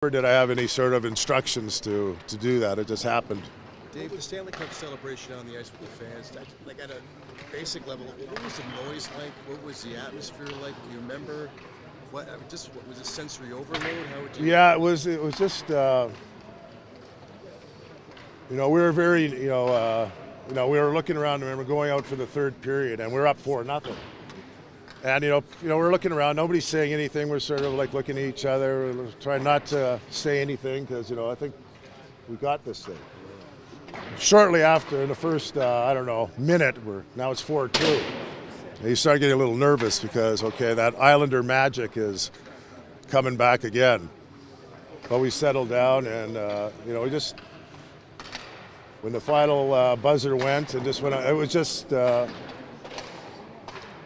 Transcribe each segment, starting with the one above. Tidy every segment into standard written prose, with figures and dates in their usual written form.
Never did I have any sort of instructions to do that. It just happened. Dave, the Stanley Cup celebration on the ice with the fans, like at a basic level, what was the noise like? What was the atmosphere like? Do you remember? What was it, sensory overload? How would you? Yeah, it was just we were very we were looking around. I remember going out for the third period, and we were up 4-0. And we're looking around. Nobody's saying anything. We're sort of like looking at each other, we're trying not to say anything because I think we got this thing. Shortly after, in the first minute, now it's 4-2. And you start getting a little nervous because that Islander magic is coming back again. But we settled down, and we just when the final buzzer went and just went, it was just.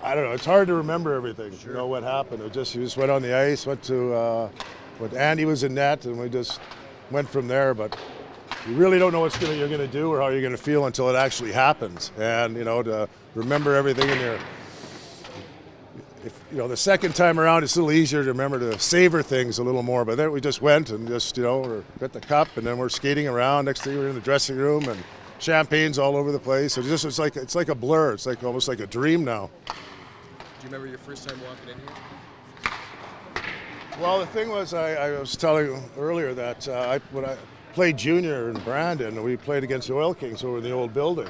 I don't know. It's hard to remember everything. Sure. What happened. We just went on the ice, went to when Andy was in net, and we just went from there. But you really don't know what you're going to do or how you're going to feel until it actually happens. And to remember everything in your. The second time around, it's a little easier to remember to savor things a little more. But then we just went and just got the cup, and then we're skating around. Next thing we're in the dressing room, and champagne's all over the place. It's like a blur. It's like almost like a dream now. Do you remember your first time walking in here? Well, the thing was, I was telling you earlier that when I played junior in Brandon, we played against the Oil Kings over in the old building.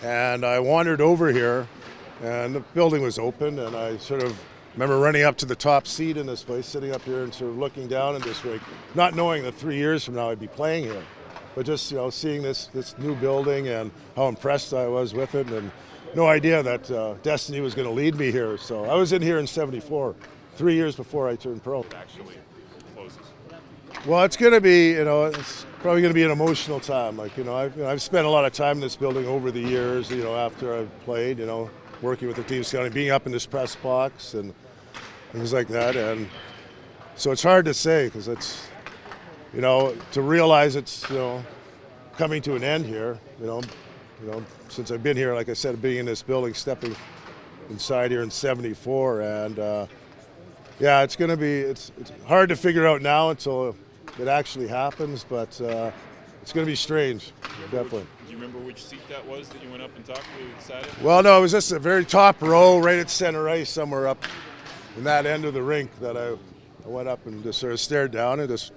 And I wandered over here, and the building was open, and I sort of remember running up to the top seat in this place, sitting up here and sort of looking down and just not knowing that 3 years from now I'd be playing here. But just seeing this new building and how impressed I was with it, and no idea that destiny was going to lead me here. So I was in here in '74, 3 years before I turned pro. It actually closes. Well, it's going to be, it's probably going to be an emotional time. I've spent a lot of time in this building over the years. After I've played, working with the team scouting, being up in this press box and things like that. And so it's hard to say because it's, to realize it's, coming to an end here. Since I've been here, like I said, being in this building, stepping inside here in '74, and it's going to be it's hard to figure out now until it actually happens, but it's going to be strange, definitely. Do you remember which seat that was that you went up and talked to decided? Well, no, it was just a very top row, right at center ice, somewhere up in that end of the rink that I went up and just sort of stared down and just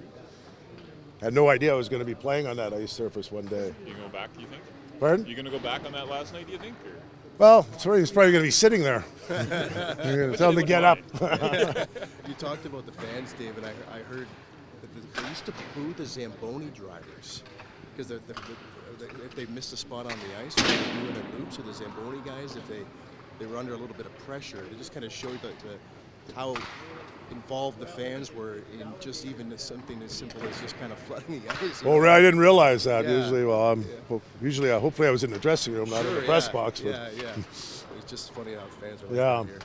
had no idea I was going to be playing on that ice surface one day. You going back, do you think? Pardon? You going to go back on that last night, do you think? Or? Well, he's probably going to be sitting there. You're going to tell him to get up. You talked about the fans, Dave, and I heard that they used to boo the Zamboni drivers because if they missed a spot on the ice, they were doing their loops. So the Zamboni guys, if they were under a little bit of pressure, it just kind of showed how involved the fans were in just even something as simple as just kind of flooding the ice. Well, I didn't realize that. Yeah. Usually, hopefully I was in the dressing room, not in the press box. But. Yeah. It's just funny how fans are like Yeah. here.